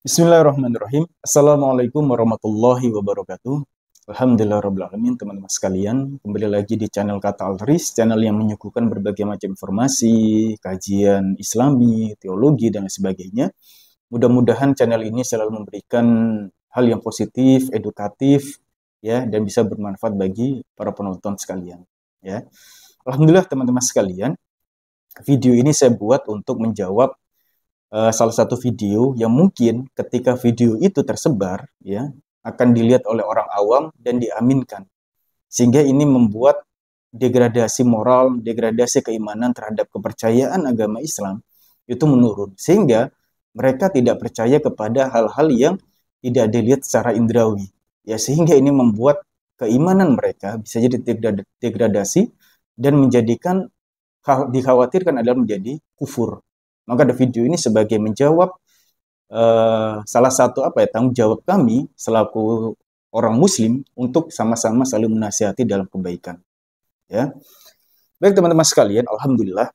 Bismillahirrahmanirrahim. Assalamualaikum warahmatullahi wabarakatuh. Alhamdulillahirrahmanirrahim, teman-teman sekalian. Kembali lagi di channel Kata Al-Taris, channel yang menyuguhkan berbagai macam informasi, kajian islami, teologi, dan sebagainya. Mudah-mudahan channel ini selalu memberikan hal yang positif, edukatif, ya, dan bisa bermanfaat bagi para penonton sekalian. Ya. Alhamdulillah teman-teman sekalian, video ini saya buat untuk menjawab salah satu video yang mungkin ketika video itu tersebar ya akan dilihat oleh orang awam dan diaminkan, sehingga ini membuat degradasi moral, degradasi keimanan terhadap kepercayaan agama Islam itu menurun, sehingga mereka tidak percaya kepada hal-hal yang tidak dilihat secara indrawi ya, sehingga ini membuat keimanan mereka bisa jadi degradasi dan menjadikan dikhawatirkan adalah menjadi kufur. Maka ada video ini sebagai menjawab salah satu tanggung jawab kami selaku orang Muslim untuk sama-sama saling menasihati dalam kebaikan. Ya, baik teman-teman sekalian, alhamdulillah.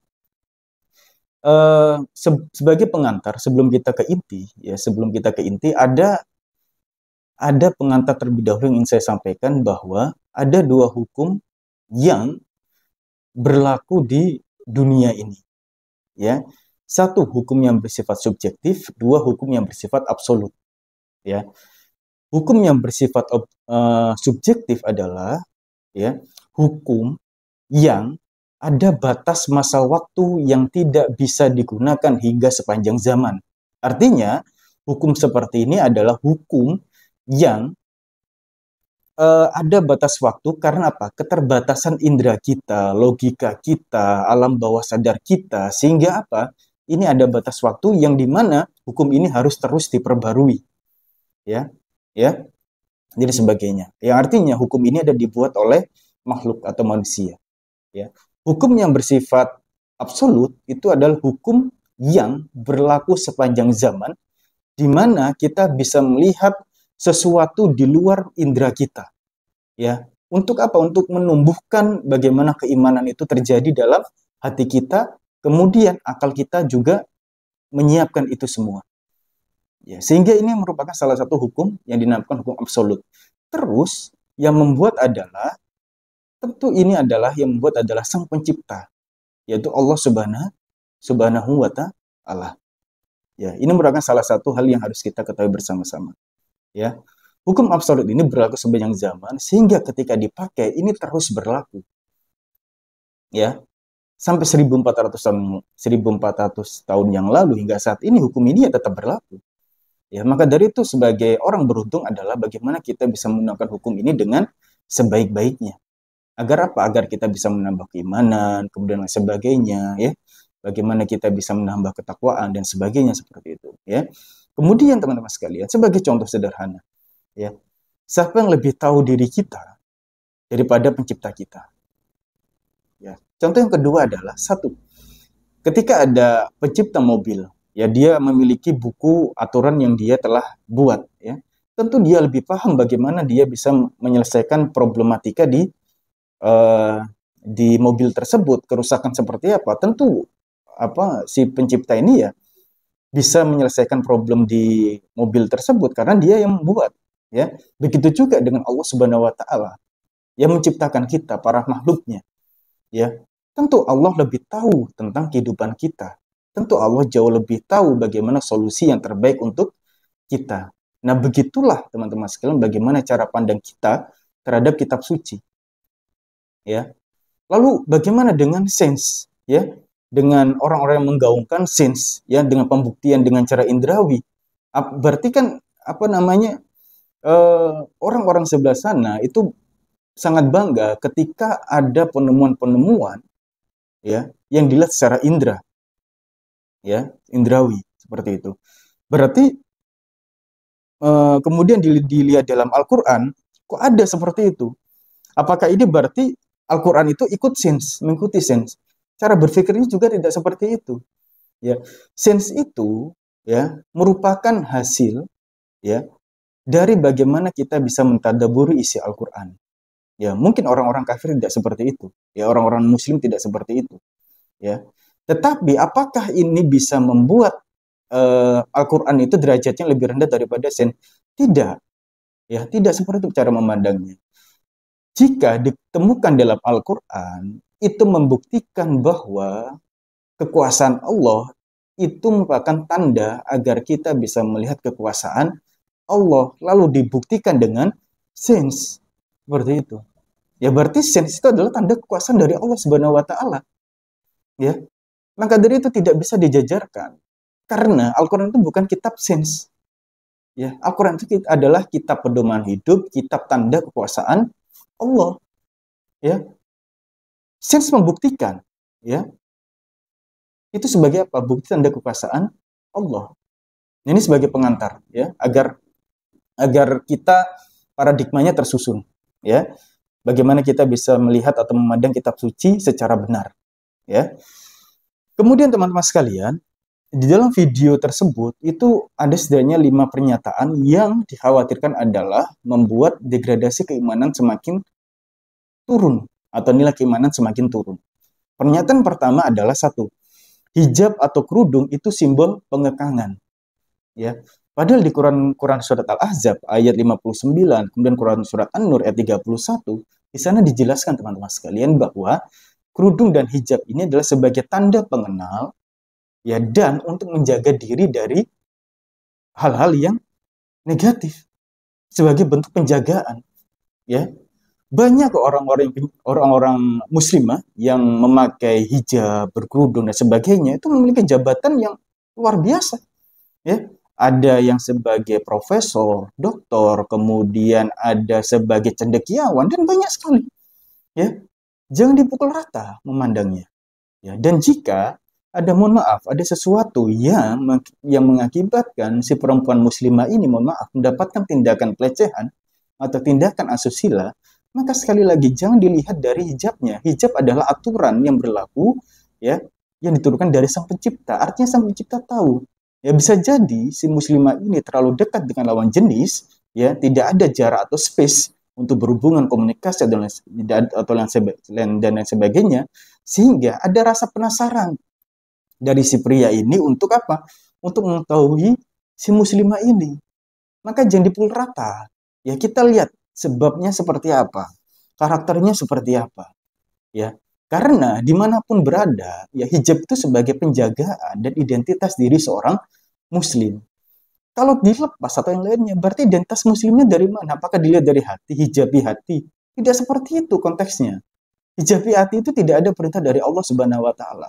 Sebagai pengantar sebelum kita ke inti, ada pengantar terlebih dahulu yang ingin saya sampaikan bahwa ada dua hukum yang berlaku di dunia ini. Ya. Satu, hukum yang bersifat subjektif, dua, hukum yang bersifat absolut. Ya. Hukum yang bersifat subjektif adalah ya, hukum yang ada batas masa waktu yang tidak bisa digunakan hingga sepanjang zaman. Artinya, hukum seperti ini adalah hukum yang ada batas waktu karena apa? Keterbatasan indera kita, logika kita, alam bawah sadar kita, sehingga apa? Ini ada batas waktu yang dimana hukum ini harus terus diperbarui, ya, jadi sebagainya. Yang artinya hukum ini ada dibuat oleh makhluk atau manusia, ya. Hukum yang bersifat absolut itu adalah hukum yang berlaku sepanjang zaman, di mana kita bisa melihat sesuatu di luar indera kita, ya. Untuk apa? Untuk menumbuhkan bagaimana keimanan itu terjadi dalam hati kita. Kemudian akal kita juga menyiapkan itu semua. Ya, sehingga ini merupakan salah satu hukum yang dinamakan hukum absolut. Terus yang membuat adalah, tentu ini adalah yang membuat adalah Sang Pencipta, yaitu Allah Subhanahu wa Ta'ala. Ya, ini merupakan salah satu hal yang harus kita ketahui bersama-sama. Ya, hukum absolut ini berlaku sepanjang zaman sehingga ketika dipakai ini terus berlaku. Ya, sampai 1400 tahun yang lalu hingga saat ini hukum ini ya tetap berlaku. Ya, maka dari itu sebagai orang beruntung adalah bagaimana kita bisa menggunakan hukum ini dengan sebaik-baiknya. Agar apa? Agar kita bisa menambah keimanan, kemudian lain sebagainya, ya. Bagaimana kita bisa menambah ketakwaan dan sebagainya seperti itu, ya. Kemudian teman-teman sekalian, sebagai contoh sederhana, ya. Siapa yang lebih tahu diri kita daripada pencipta kita? Ya. Contoh yang kedua adalah satu, ketika ada pencipta mobil, ya dia memiliki buku aturan yang dia telah buat, ya. Tentu dia lebih paham bagaimana dia bisa menyelesaikan problematika di mobil tersebut, kerusakan seperti apa. Tentu si pencipta ini ya bisa menyelesaikan problem di mobil tersebut karena dia yang membuat, ya. Begitu juga dengan Allah Subhanahu wa Ta'ala yang menciptakan kita, para makhluknya, ya. Tentu Allah lebih tahu tentang kehidupan kita. Tentu Allah jauh lebih tahu bagaimana solusi yang terbaik untuk kita. Nah, begitulah teman-teman sekalian bagaimana cara pandang kita terhadap kitab suci. Ya. Lalu bagaimana dengan sains, ya? Dengan orang-orang yang menggaungkan sains, ya, dengan pembuktian dengan cara indrawi. Berarti kan orang-orang sebelah sana itu sangat bangga ketika ada penemuan-penemuan, ya, yang dilihat secara indera, ya, indrawi seperti itu. Berarti kemudian dilihat dalam Al-Quran, kok ada seperti itu? Apakah ini berarti Al-Quran itu ikut sains, mengikuti sains? Cara berpikirnya juga tidak seperti itu. Ya, sains itu ya merupakan hasil ya dari bagaimana kita bisa mentadaburi isi Al-Quran. Ya, mungkin orang-orang kafir tidak seperti itu. Ya, orang-orang muslim tidak seperti itu. Ya. Tetapi apakah ini bisa membuat Al-Quran itu derajatnya lebih rendah daripada sains. Tidak, ya, tidak seperti itu cara memandangnya. Jika ditemukan dalam Al-Quran, itu membuktikan bahwa kekuasaan Allah itu merupakan tanda agar kita bisa melihat kekuasaan Allah, lalu dibuktikan dengan sains. Seperti itu. Ya berarti sains itu adalah tanda kekuasaan dari Allah Subhanahu wa taala. Ya. Maka dari itu tidak bisa dijajarkan. Karena Al-Qur'an itu bukan kitab sains. Ya, Al-Qur'an itu adalah kitab pedoman hidup, kitab tanda kekuasaan Allah. Ya. Sains membuktikan, ya. Itu sebagai apa? Bukti tanda kekuasaan Allah. Ini sebagai pengantar, ya, agar kita paradigmanya tersusun, ya. Bagaimana kita bisa melihat atau memandang kitab suci secara benar, ya. Kemudian teman-teman sekalian, di dalam video tersebut itu ada setidaknya 5 pernyataan yang dikhawatirkan adalah membuat degradasi keimanan semakin turun atau nilai keimanan semakin turun. Pernyataan pertama adalah satu, hijab atau kerudung itu simbol pengekangan. Ya. Padahal di Quran surat Al-Ahzab ayat 59, kemudian Quran surat An-Nur ayat 31, di sana dijelaskan teman-teman sekalian bahwa kerudung dan hijab ini adalah sebagai tanda pengenal, ya, dan untuk menjaga diri dari hal-hal yang negatif sebagai bentuk penjagaan, ya. Banyak orang-orang muslimah yang memakai hijab, berkerudung dan sebagainya itu memiliki jabatan yang luar biasa, ya. Ada yang sebagai profesor, doktor, kemudian ada sebagai cendekiawan dan banyak sekali, ya. Jangan dipukul rata memandangnya, ya. Dan jika ada, mohon maaf, ada sesuatu yang mengakibatkan si perempuan muslimah ini, mohon maaf, mendapatkan tindakan pelecehan atau tindakan asusila, maka sekali lagi jangan dilihat dari hijabnya. Hijab adalah aturan yang berlaku, ya, yang diturunkan dari Sang Pencipta. Artinya Sang Pencipta tahu, ya, bisa jadi si muslimah ini terlalu dekat dengan lawan jenis, ya, tidak ada jarak atau space untuk berhubungan komunikasi dan lain sebagainya, sehingga ada rasa penasaran dari si pria ini untuk apa? Untuk mengetahui si muslimah ini. Maka jangan dipukul rata. Ya, kita lihat sebabnya seperti apa, karakternya seperti apa, ya. Karena dimanapun berada, ya, hijab itu sebagai penjagaan dan identitas diri seorang muslim. Kalau dilepas atau yang lainnya, berarti identitas muslimnya dari mana? Apakah dilihat dari hati, hijabi hati? Tidak seperti itu konteksnya. Hijabi hati itu tidak ada perintah dari Allah Subhanahu wa taala.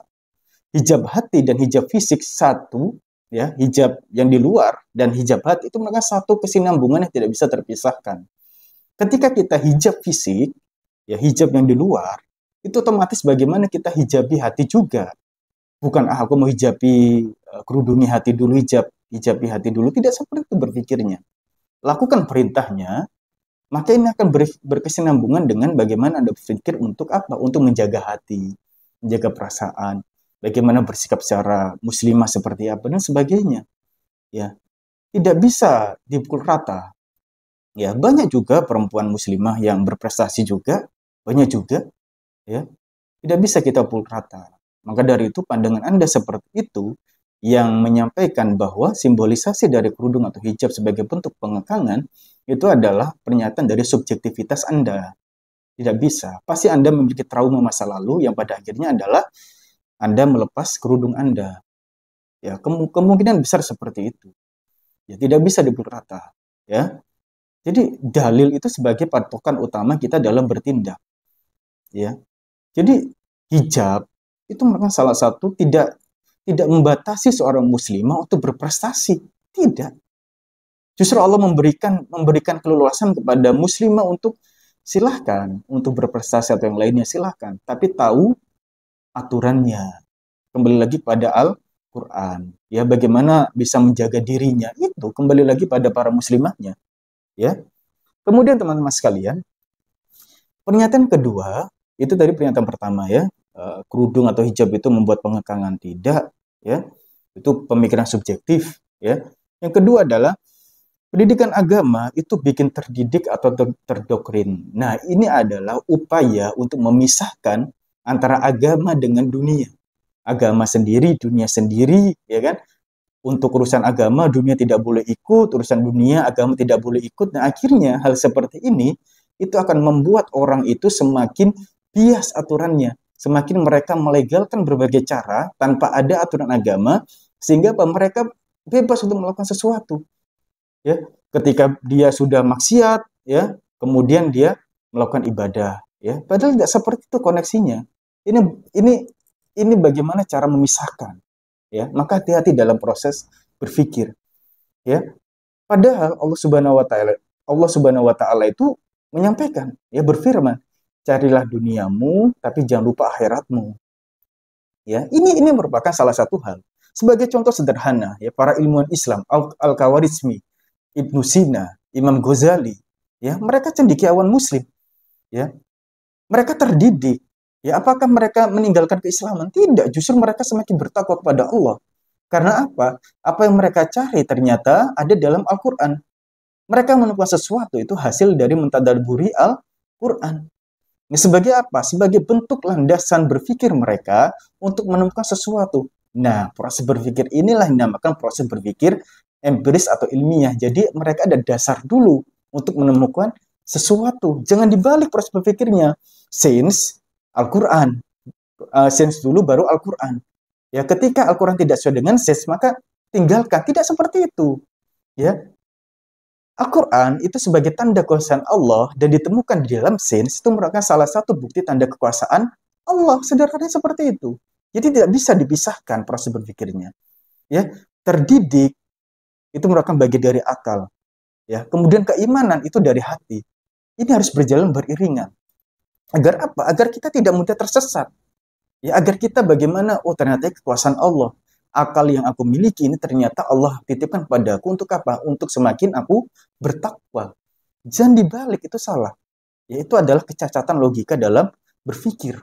Hijab hati dan hijab fisik satu, ya, hijab yang di luar dan hijab hati itu merupakan satu kesinambungan yang tidak bisa terpisahkan. Ketika kita hijab fisik, ya, hijab yang di luar, itu otomatis bagaimana kita hijabi hati juga. Bukan, aku mau hijabi, kerudungi hati dulu, hijabi hati dulu. Tidak seperti itu berpikirnya. Lakukan perintahnya, maka ini akan berkesinambungan dengan bagaimana Anda berpikir untuk apa? Untuk menjaga hati, menjaga perasaan, bagaimana bersikap secara muslimah seperti apa, dan sebagainya. Ya, tidak bisa dipukul rata. Ya, banyak juga perempuan muslimah yang berprestasi juga, banyak juga, ya. Tidak bisa kita pukul rata. Maka dari itu pandangan Anda seperti itu yang menyampaikan bahwa simbolisasi dari kerudung atau hijab sebagai bentuk pengekangan itu adalah pernyataan dari subjektivitas Anda. Tidak bisa. Pasti Anda memiliki trauma masa lalu yang pada akhirnya adalah Anda melepas kerudung Anda. Ya, kemungkinan besar seperti itu. Ya, tidak bisa dipukul rata, ya. Jadi dalil itu sebagai patokan utama kita dalam bertindak, ya. Jadi hijab itu merupakan salah satu tidak membatasi seorang muslimah untuk berprestasi, tidak. Justru Allah memberikan keleluasan kepada muslimah untuk silahkan untuk berprestasi atau yang lainnya silahkan, tapi tahu aturannya. Kembali lagi pada Al-Quran, ya, bagaimana bisa menjaga dirinya itu kembali lagi pada para muslimahnya, ya. Kemudian teman-teman sekalian, pernyataan kedua itu tadi pernyataan pertama, ya, kerudung atau hijab itu membuat pengekangan, tidak, ya, itu pemikiran subjektif, ya. Yang kedua adalah pendidikan agama itu bikin terdidik atau terdoktrin. Nah, ini adalah upaya untuk memisahkan antara agama dengan dunia, agama sendiri, dunia sendiri, ya kan, untuk urusan agama dunia tidak boleh ikut, urusan dunia agama tidak boleh ikut. Nah, akhirnya hal seperti ini itu akan membuat orang itu semakin bias aturannya, semakin mereka melegalkan berbagai cara tanpa ada aturan agama, sehingga mereka bebas untuk melakukan sesuatu. Ya, ketika dia sudah maksiat, ya, kemudian dia melakukan ibadah, ya, padahal tidak seperti itu koneksinya. Ini ini ini bagaimana cara memisahkan, ya. Maka hati-hati dalam proses berpikir, ya. Padahal Allah Subhanahu wa taala itu menyampaikan, ya, berfirman, carilah duniamu tapi jangan lupa akhiratmu. Ya, ini merupakan salah satu hal. Sebagai contoh sederhana, ya, para ilmuwan Islam, Al-Khawarizmi, Ibnu Sina, Imam Ghazali, ya, mereka cendekiawan muslim, ya. Mereka terdidik. Ya, apakah mereka meninggalkan keislaman? Tidak, justru mereka semakin bertakwa kepada Allah. Karena apa? Apa yang mereka cari ternyata ada dalam Al-Qur'an. Mereka menemukan sesuatu itu hasil dari mentadabburi Al-Qur'an. Sebagai apa? Sebagai bentuk landasan berpikir mereka untuk menemukan sesuatu. Nah, proses berpikir inilah yang dinamakan proses berpikir empiris atau ilmiah. Jadi mereka ada dasar dulu untuk menemukan sesuatu. Jangan dibalik proses berpikirnya. Sains, Al-Quran. Sains dulu baru Al-Quran. Ya, ketika Al-Quran tidak sesuai dengan sains, maka tinggalkan. Tidak seperti itu. Ya, Al-Quran itu sebagai tanda kekuasaan Allah dan ditemukan di dalam sains itu merupakan salah satu bukti tanda kekuasaan Allah. Sederhananya seperti itu. Jadi tidak bisa dipisahkan proses berpikirnya. Ya, terdidik itu merupakan bagian dari akal. Ya, kemudian keimanan itu dari hati. Ini harus berjalan beriringan. Agar apa? Agar kita tidak mudah tersesat. Ya, agar kita bagaimana, oh ternyata kekuasaan Allah. Akal yang aku miliki ini ternyata Allah titipkan padaku untuk apa? Untuk semakin aku bertakwa. Jangan dibalik, itu salah. Yaitu adalah kecacatan logika dalam berpikir.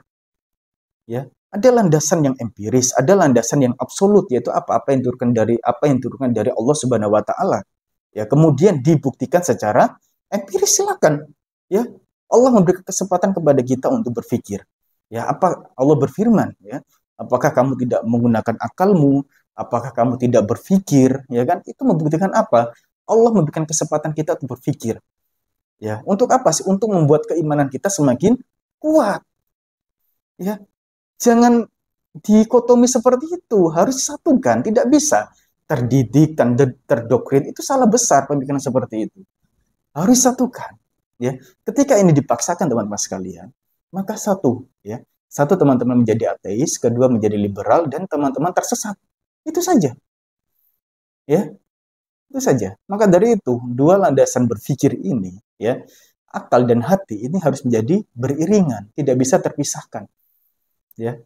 Ya, ada landasan yang empiris, ada landasan yang absolut, yaitu apa yang diturunkan dari Allah Subhanahu wa taala. Ya, kemudian dibuktikan secara empiris, silakan. Ya, Allah memberikan kesempatan kepada kita untuk berpikir. Ya, apa Allah berfirman, ya, apakah kamu tidak menggunakan akalmu? Apakah kamu tidak berpikir? Ya kan? Itu membuktikan apa? Allah memberikan kesempatan kita untuk berpikir. Ya, untuk apa sih? Untuk membuat keimanan kita semakin kuat. Ya, jangan dikotomi seperti itu. Harus disatukan. Tidak bisa terdidik dan terdoktrin. Itu salah besar pemikiran seperti itu. Harus disatukan. Ya, ketika ini dipaksakan teman-teman sekalian, maka ya, satu teman-teman menjadi ateis, kedua menjadi liberal, dan teman-teman tersesat. Itu saja. Ya, itu saja. Maka dari itu, dua landasan berpikir ini, ya, akal dan hati ini harus menjadi beriringan, tidak bisa terpisahkan. Ya.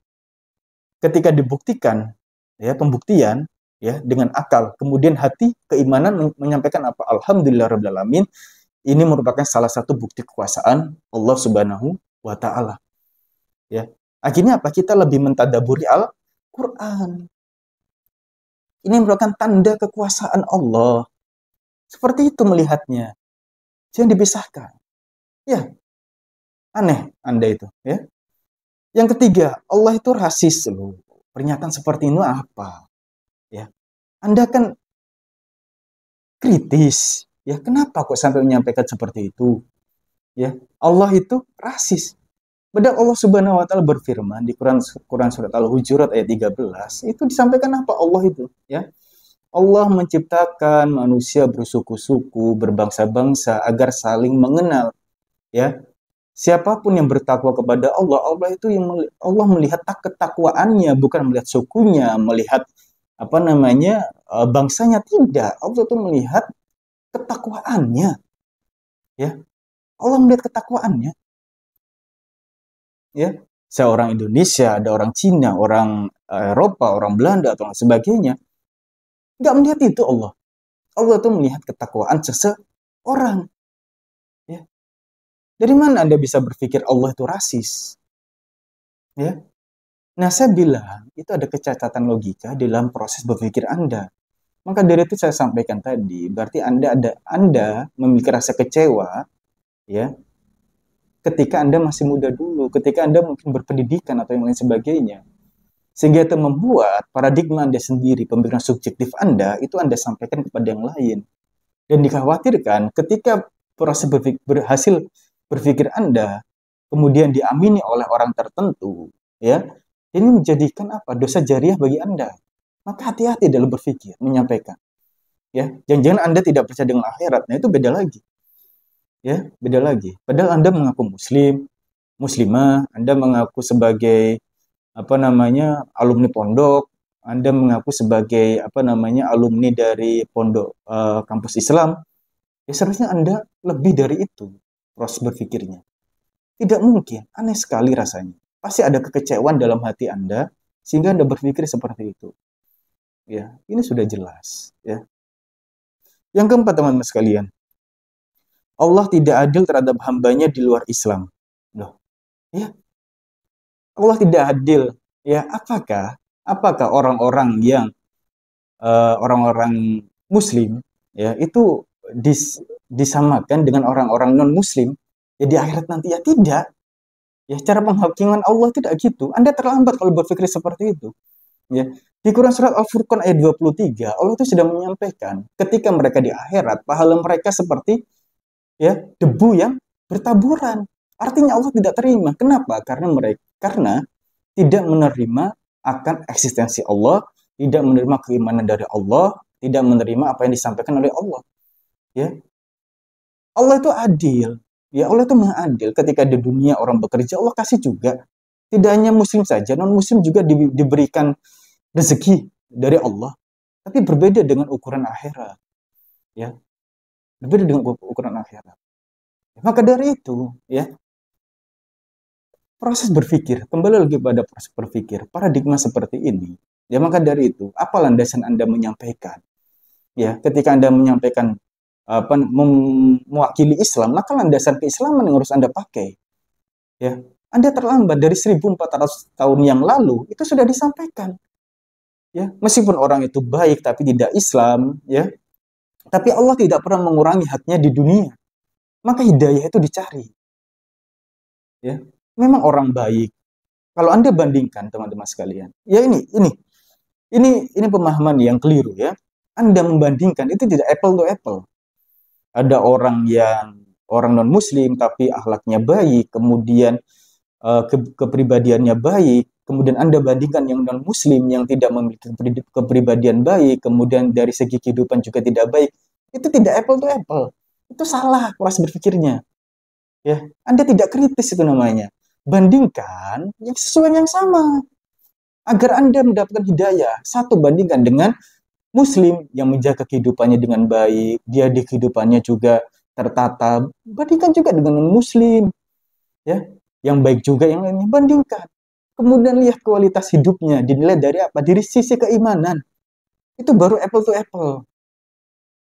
Ketika dibuktikan, ya, pembuktian, ya, dengan akal, kemudian hati, keimanan menyampaikan apa? Alhamdulillahirabbil alamin. Ini merupakan salah satu bukti kekuasaan Allah Subhanahu wa taala. Ya. Akhirnya apa? Kita lebih mentadabburi Al-Qur'an. Ini merupakan tanda kekuasaan Allah. Seperti itu melihatnya. Jangan dipisahkan. Ya. Aneh Anda itu, ya. Yang ketiga, Allah itu rasis loh. Pernyataan seperti ini apa? Ya. Anda kan kritis. Ya, kenapa kok sampai menyampaikan seperti itu? Ya, Allah itu rasis. Padahal Allah Subhanahu wa taala berfirman di Quran surat Al-Hujurat ayat 13, itu disampaikan apa Allah itu, ya. Allah menciptakan manusia bersuku-suku, berbangsa-bangsa agar saling mengenal, ya. Siapapun yang bertakwa kepada Allah, Allah melihat ketakwaannya, bukan melihat sukunya, melihat bangsanya, tidak. Allah itu melihat ketakwaannya. Ya. Allah melihat ketakwaannya. Ya, seorang Indonesia, ada orang Cina, orang Eropa, orang Belanda atau sebagainya. Nggak melihat itu Allah. Allah itu melihat ketakwaan seseorang. Ya. Dari mana Anda bisa berpikir Allah itu rasis? Ya. Nah, saya bilang itu ada kecacatan logika dalam proses berpikir Anda. Maka dari itu saya sampaikan tadi, berarti Anda memiliki rasa kecewa, ya, ketika Anda masih muda dulu, ketika Anda mungkin berpendidikan atau yang lain sebagainya. Sehingga itu membuat paradigma Anda sendiri, pemikiran subjektif Anda, itu Anda sampaikan kepada yang lain. Dan dikhawatirkan ketika proses berhasil berpikir Anda kemudian diamini oleh orang tertentu, ya, ini menjadikan apa? Dosa jariah bagi Anda. Maka hati-hati dalam berpikir, menyampaikan. Ya, jangan-jangan Anda tidak percaya dengan akhirat. Nah, itu beda lagi. Ya, beda lagi. Padahal Anda mengaku muslim, muslimah, Anda mengaku sebagai apa namanya? Alumni pondok, Anda mengaku sebagai apa namanya? Alumni dari pondok kampus Islam. Ya seharusnya Anda lebih dari itu proses berpikirnya. Tidak mungkin, aneh sekali rasanya. Pasti ada kekecewaan dalam hati Anda sehingga Anda berpikir seperti itu. Ya, ini sudah jelas, ya. Yang keempat, teman-teman sekalian, Allah tidak adil terhadap hambanya di luar Islam. Loh, ya, Allah tidak adil. Ya, apakah orang-orang yang orang-orang Muslim, ya, itu disamakan dengan orang-orang non-Muslim? Ya di akhirat nanti ya tidak. Ya, cara penghakiman Allah tidak gitu. Anda terlambat kalau berpikir seperti itu. Ya. Di Quran surat Al-Furqan ayat 23, Allah itu sudah menyampaikan ketika mereka di akhirat, pahala mereka seperti ya debu yang bertaburan. Artinya Allah tidak terima. Kenapa? Karena tidak menerima akan eksistensi Allah, tidak menerima keimanan dari Allah, tidak menerima apa yang disampaikan oleh Allah. Ya. Allah itu adil. Ya, Allah itu maha adil. Ketika di dunia orang bekerja, Allah kasih juga. Tidak hanya muslim saja, non-muslim juga diberikan rezeki dari Allah. Tapi berbeda dengan ukuran akhirat. Ya, berbeda dengan ukuran akhirat. Maka dari itu, ya, proses berpikir, kembali lagi pada proses berpikir, paradigma seperti ini. Ya, maka dari itu, apa landasan Anda menyampaikan? Ya, ketika Anda menyampaikan mewakili Islam, maka landasan keislaman yang harus Anda pakai. Ya, Anda terlambat dari 1400 tahun yang lalu itu sudah disampaikan. Ya, meskipun orang itu baik tapi tidak Islam, ya. Tapi Allah tidak pernah mengurangi haknya di dunia. Maka hidayah itu dicari. Ya, memang orang baik. Kalau Anda bandingkan teman-teman sekalian, ya ini pemahaman yang keliru ya. Anda membandingkan itu tidak apple to apple. Ada orang non muslim tapi akhlaknya baik, kemudian kepribadiannya baik, kemudian Anda bandingkan yang non muslim yang tidak memiliki kepribadian baik, kemudian dari segi kehidupan juga tidak baik, itu tidak apple to apple. Itu salah proses berpikirnya. Ya, Anda tidak kritis, itu namanya. Bandingkan yang sesuai yang sama agar Anda mendapatkan hidayah. Satu, bandingkan dengan Muslim yang menjaga kehidupannya dengan baik, dia di kehidupannya juga tertata. Bandingkan juga dengan non-Muslim, ya, yang baik juga yang lainnya. Bandingkan. Kemudian lihat kualitas hidupnya, dinilai dari apa? Dari sisi keimanan. Itu baru apple to apple.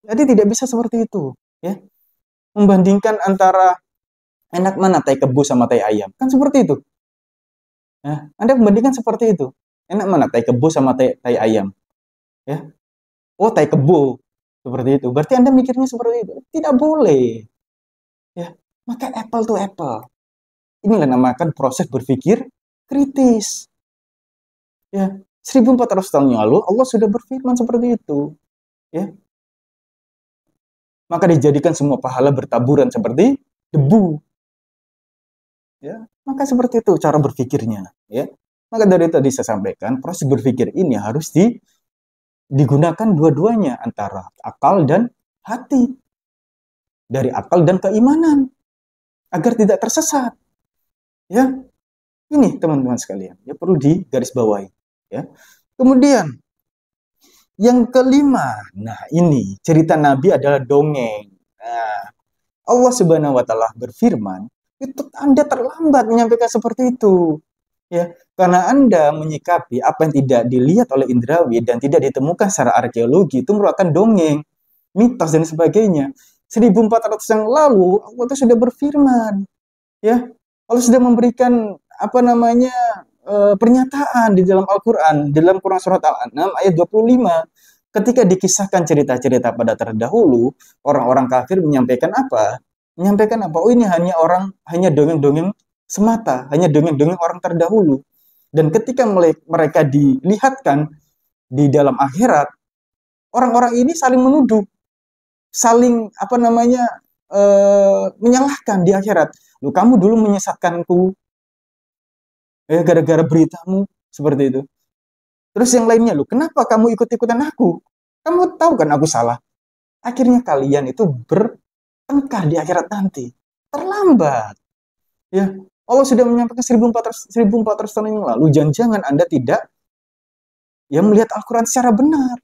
Jadi tidak bisa seperti itu, ya. Membandingkan antara enak mana tai kebo sama tai ayam, kan seperti itu. Nah, Anda membandingkan seperti itu. Enak mana tai kebo sama tai ayam, ya. Oh, tai kebo seperti itu. Berarti Anda mikirnya seperti itu. Tidak boleh. Ya, maka apple to apple. Inilah namakan proses berpikir kritis. Ya, 1400 tahun yang lalu Allah sudah berfirman seperti itu. Ya. Maka dijadikan semua pahala bertaburan seperti debu. Ya, maka seperti itu cara berpikirnya, ya. Maka dari tadi saya sampaikan, proses berpikir ini harus digunakan dua-duanya, antara akal dan hati, dari akal dan keimanan, agar tidak tersesat. Ya, ini teman-teman sekalian, ya perlu digarisbawahi. Ya, kemudian yang kelima, nah ini cerita Nabi adalah dongeng. Nah, Allah Subhanahu Wa Taala berfirman, itu Anda terlambat menyampaikan seperti itu. Ya, karena Anda menyikapi apa yang tidak dilihat oleh indrawi dan tidak ditemukan secara arkeologi, itu merupakan dongeng, mitos dan sebagainya. 1400 yang lalu Allah itu sudah berfirman, ya. Allah sudah memberikan apa namanya pernyataan di dalam Al-Qur'an, dalam Quran surat Al-An'am ayat 25. Ketika dikisahkan cerita-cerita pada terdahulu, orang-orang kafir menyampaikan apa? Oh, ini hanya dongeng-dongeng semata, hanya dongeng-dongeng orang terdahulu. Dan ketika mereka dilihatkan di dalam akhirat, orang-orang ini saling menuduh, saling menyalahkan di akhirat. Lu kamu dulu menyesatkanku, gara-gara beritamu seperti itu. Terus yang lainnya, lu kenapa kamu ikut-ikutan aku? Kamu tahu kan aku salah. Akhirnya kalian itu bertengkar di akhirat nanti. Terlambat. Ya, Allah sudah menyampaikan 1400 tahun yang lalu. Jangan-jangan Anda tidak melihat Al-Quran secara benar.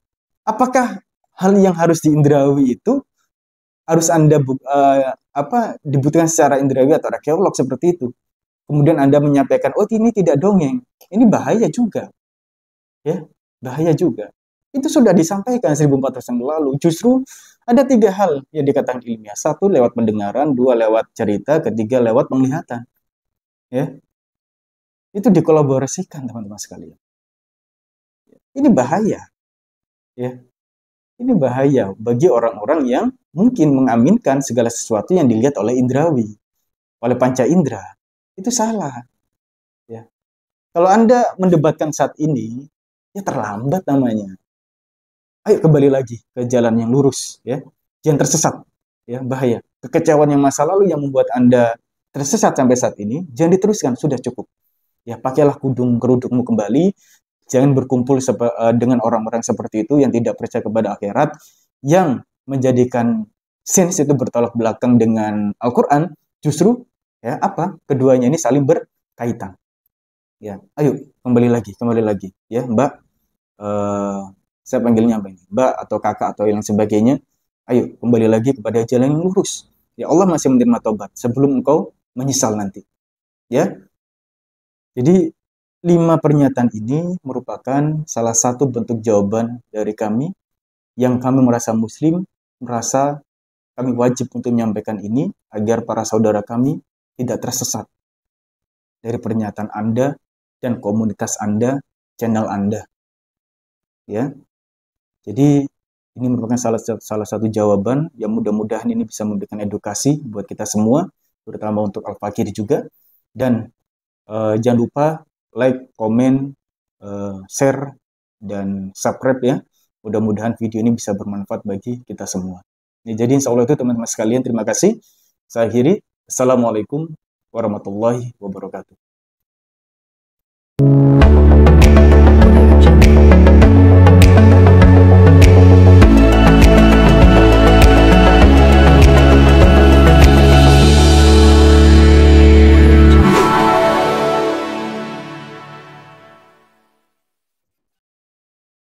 Apakah hal yang harus diindrawi itu harus Anda dibutuhkan secara indrawi atau arkeolog seperti itu? Kemudian Anda menyampaikan, oh ini tidak dongeng. Ini bahaya juga. Ya, bahaya juga. Itu sudah disampaikan 1400 tahun lalu. Justru ada 3 hal yang dikatakan ilmiah. 1 lewat pendengaran, 2 lewat cerita, 3 lewat penglihatan. Ya. Itu dikolaborasikan teman-teman sekalian. Ini bahaya. Ya. Ini bahaya bagi orang-orang yang mungkin mengaminkan segala sesuatu yang dilihat oleh indrawi, oleh panca indera. Itu salah. Ya. Kalau Anda mendebatkan saat ini, ya terlambat namanya. Ayo kembali lagi ke jalan yang lurus, ya. Jangan tersesat, ya, bahaya. Kekecewaan yang masa lalu yang membuat Anda tersesat sampai saat ini, jangan diteruskan, sudah cukup. Ya, pakailah kerudungmu kembali, jangan berkumpul dengan orang-orang seperti itu yang tidak percaya kepada akhirat, yang menjadikan sains itu bertolak belakang dengan Al-Quran, justru ya keduanya ini saling berkaitan. Ya, ayo kembali lagi, ya Mbak. Saya panggilnya apa ini? Mbak atau kakak atau yang sebagainya. Ayo kembali lagi kepada jalan yang lurus. Ya Allah masih menerima tobat sebelum engkau menyesal nanti. Ya. Jadi 5 pernyataan ini merupakan salah satu bentuk jawaban dari kami yang kami merasa muslim, merasa kami wajib untuk menyampaikan ini agar para saudara kami tidak tersesat dari pernyataan Anda dan komunitas Anda, channel Anda. Ya. Jadi ini merupakan salah satu jawaban yang mudah-mudahan ini bisa memberikan edukasi buat kita semua, terutama untuk Al-Fakir juga. Dan jangan lupa like, komen, share, dan subscribe ya. Mudah-mudahan video ini bisa bermanfaat bagi kita semua. Ya, jadi insya Allah itu teman-teman sekalian, terima kasih. Saya akhiri. Assalamualaikum warahmatullahi wabarakatuh.